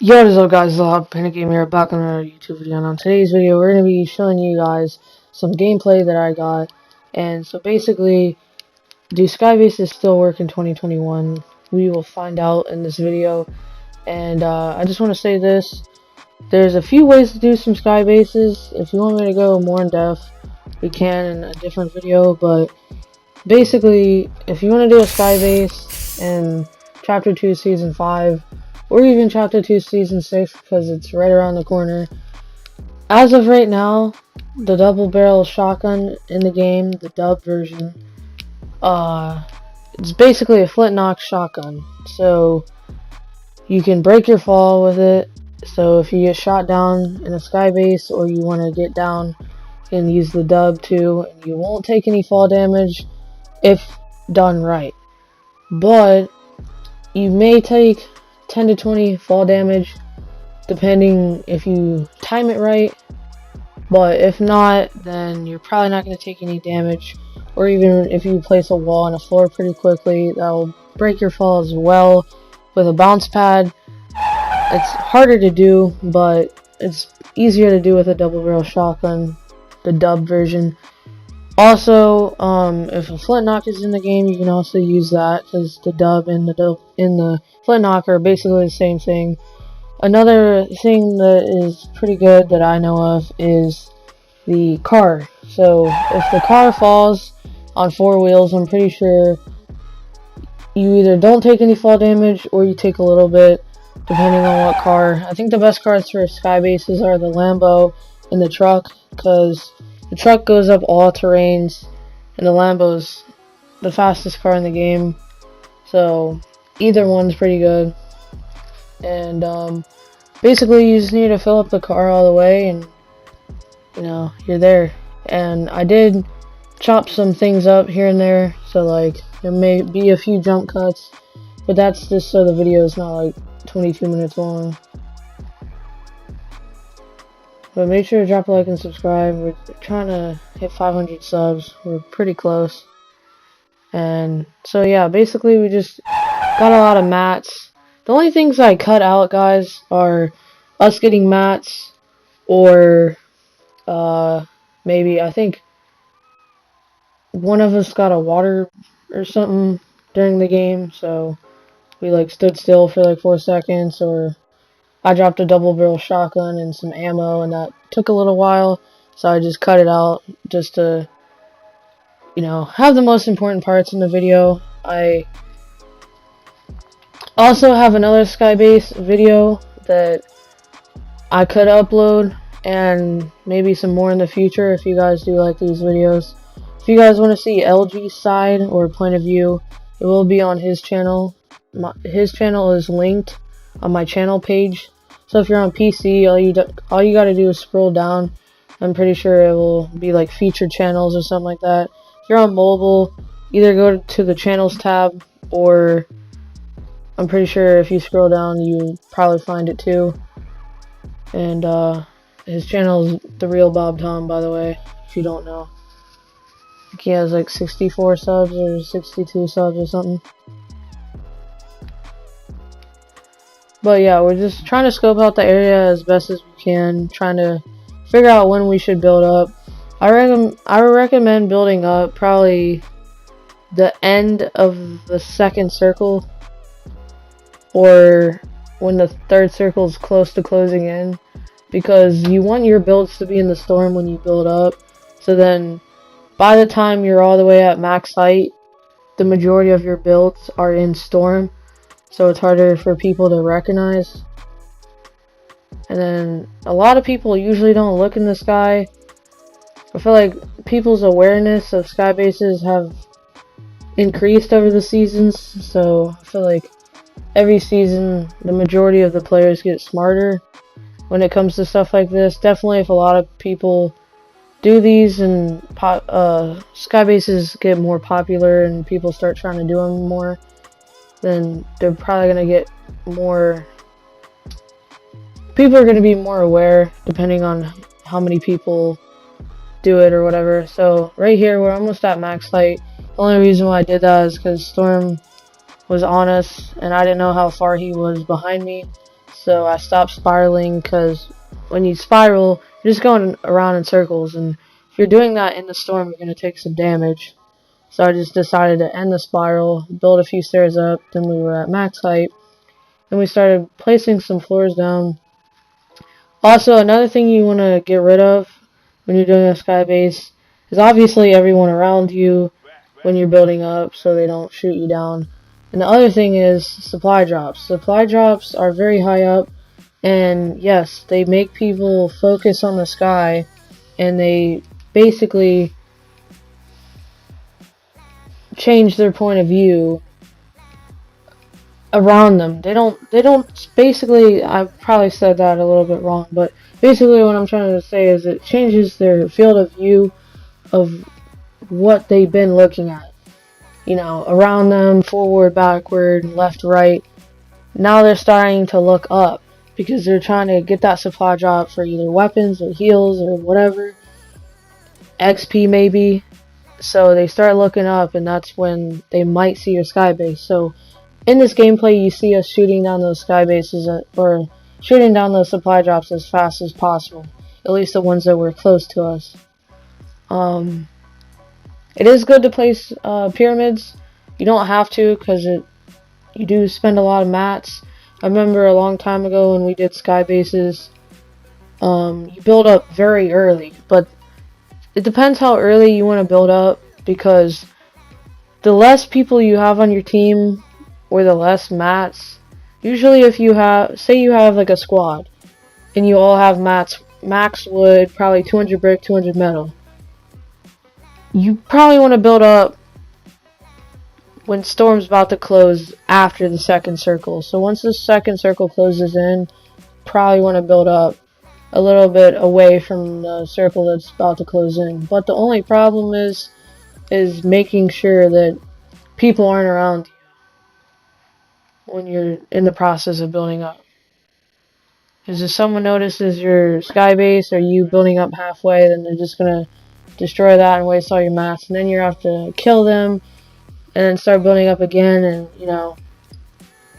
Yo, what is up guys, LavaPandaGaming here, back on another YouTube video, and on today's video we're going to be showing you guys some gameplay that I got. And so basically, do skybases still work in 2021? We will find out in this video. And I just want to say this, there's a few ways to do some skybases. If you want me to go more in depth, we can in a different video, but basically, if you want to do a skybase in Chapter 2 Season 5, or even Chapter 2 Season 6, because it's right around the corner. As of right now, the double barrel shotgun in the game, the dub version, it's basically a flint-knock shotgun. So, you can break your fall with it. So if you get shot down in a skybase, or you want to get down, you can use the dub too, and you won't take any fall damage if done right. But, you may take 10 to 20 fall damage depending if you time it right, but if not, then you're probably not going to take any damage. Or even if you place a wall on the floor pretty quickly, that will break your fall as well. With a bounce pad, it's harder to do, but it's easier to do with a double barrel shotgun, the dub version. Also, if a flint knock is in the game, you can also use that, because the dub and the flint knock are basically the same thing. Another thing that is pretty good that I know of is the car. So if the car falls on 4 wheels, I'm pretty sure you either don't take any fall damage or you take a little bit, depending on what car. I think the best cars for skybases are the Lambo and the truck, because the truck goes up all terrains, and the Lambo's the fastest car in the game. So either one's pretty good. And basically, you just need to fill up the car all the way, and you're there. And I did chop some things up here and there, so like there may be a few jump cuts, but that's just so the video is not like 22 minutes long. But make sure to drop a like and subscribe. We're trying to hit 500 subs. We're pretty close. And so yeah, basically we just got a lot of mats. The only things I cut out, guys, are us getting mats, or maybe I think one of us got a water or something during the game, so we like stood still for like 4 seconds, or I dropped a double barrel shotgun and some ammo, and that took a little while, so I just cut it out just to, have the most important parts in the video. I also have another skybase video that I could upload, and maybe some more in the future if you guys do like these videos. If you guys want to see LG's side or point of view, it will be on his channel. His channel is linked on my channel page. So if you're on PC, all you gotta do is scroll down. I'm pretty sure it will be like featured channels or something like that. If you're on mobile, either go to the channels tab, or I'm pretty sure if you scroll down, you probably find it too. And his channel is The Real Bob Tom, by the way, if you don't know. I think he has like 64 subs or 62 subs or something. But yeah, we're just trying to scope out the area as best as we can, trying to figure out when we should build up. I recommend building up probably the end of the second circle, or when the third circle is close to closing in, because you want your builds to be in the storm when you build up. So then, by the time you're all the way at max height, the majority of your builds are in storm. So it's harder for people to recognize. And then a lot of people usually don't look in the sky. I feel like people's awareness of skybases have increased over the seasons. So I feel like every season the majority of the players get smarter when it comes to stuff like this. Definitely if a lot of people do these and skybases get more popular and people start trying to do them more, then they're probably going to get more, people are going to be more aware depending on how many people do it or whatever. So right here we're almost at max height. The only reason why I did that is because Storm was on us and I didn't know how far he was behind me. So I stopped spiraling, because when you spiral, you're just going around in circles, and if you're doing that in the storm, you're going to take some damage. So I just decided to end the spiral, build a few stairs up, then we were at max height, and we started placing some floors down. Also, another thing you want to get rid of when you're doing a sky base is obviously everyone around you when you're building up, so they don't shoot you down. And the other thing is supply drops. Supply drops are very high up, and yes, they make people focus on the sky, and they basically change their point of view around them. They don't basically, I probably said that a little bit wrong, but basically what I'm trying to say is it changes their field of view of what they've been looking at. You know, around them, forward, backward, left, right. Now they're starting to look up, because they're trying to get that supply drop for either weapons or heals or whatever. XP maybe. So they start looking up, and that's when they might see your sky base. So in this gameplay, you see us shooting down those sky bases, or shooting down those supply drops as fast as possible. At least the ones that were close to us. It is good to place pyramids. You don't have to, because you do spend a lot of mats. I remember a long time ago when we did sky bases, you build up very early, but it depends how early you want to build up, because the less people you have on your team, or the less mats, usually if you have, say you have like a squad, and you all have mats, max wood, probably 200 brick, 200 metal, you probably want to build up when storm's about to close after the second circle. So once the second circle closes in, probably want to build up a little bit away from the circle that's about to close in. But the only problem is making sure that people aren't around you when you're in the process of building up. Because if someone notices your sky base or you building up halfway, then they're just gonna destroy that and waste all your mats, and then you have to kill them and then start building up again, and you know,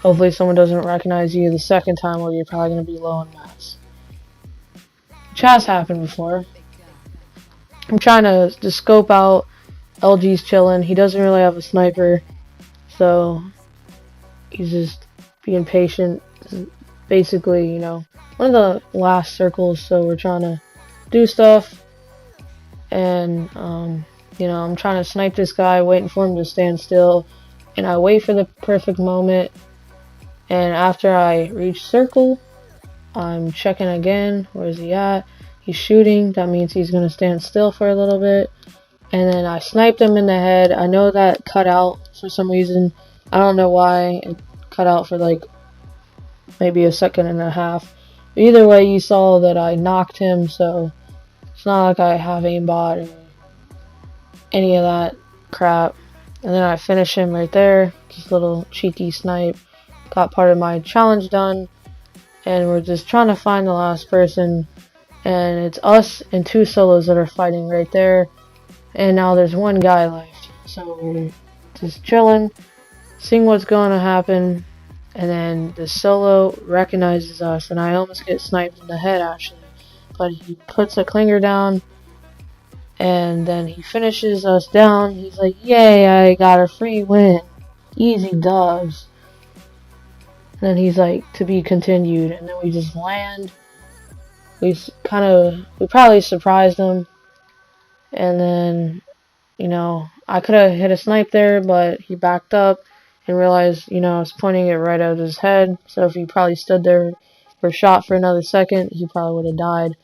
hopefully someone doesn't recognize you the second time, or you're probably gonna be low on mats. Which has happened before. I'm trying to just scope out. LG's chilling. He doesn't really have a sniper, so he's just being patient. Basically, you know, one of the last circles, so we're trying to do stuff, and you know, I'm trying to snipe this guy, waiting for him to stand still, and I wait for the perfect moment, and after I reach circle, I'm checking again. Where is he at? He's shooting. That means he's gonna stand still for a little bit, and then I sniped him in the head. I know that cut out for some reason. I don't know why it cut out for like maybe a second and a half. But either way, you saw that I knocked him, so it's not like I have aimbot or any of that crap. And then I finish him right there. Just a little cheeky snipe. Got part of my challenge done. And we're just trying to find the last person. And it's us and two solos that are fighting right there. And now there's one guy left. So we're just chilling, seeing what's going to happen. And then the solo recognizes us. And I almost get sniped in the head, actually. But he puts a clinger down. And then he finishes us down. He's like, yay, I got a free win. Easy dubs. And then he's like, to be continued. And then we just land. We probably surprised him. And then, you know, I could have hit a snipe there, but he backed up and realized, you know, I was pointing it right at his head. So if he probably stood there or shot for another second, he probably would have died.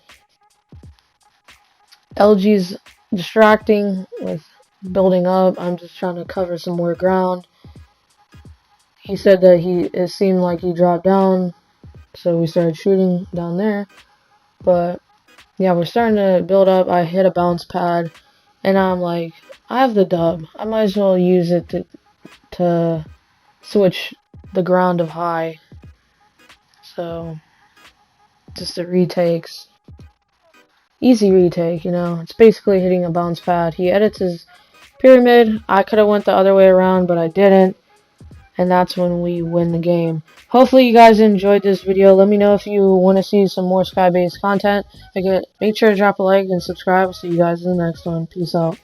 LG's distracting with building up. I'm just trying to cover some more ground. He said that it seemed like he dropped down, so we started shooting down there. But yeah, we're starting to build up. I hit a bounce pad, and I'm like, I have the dub. I might as well use it to switch the ground of high. So just the retakes. Easy retake, you know. It's basically hitting a bounce pad. He edits his pyramid. I could have went the other way around, but I didn't. and that's when we win the game. Hopefully you guys enjoyed this video. Let me know if you want to see some more sky-based content. Make sure to drop a like and subscribe. See you guys in the next one. Peace out.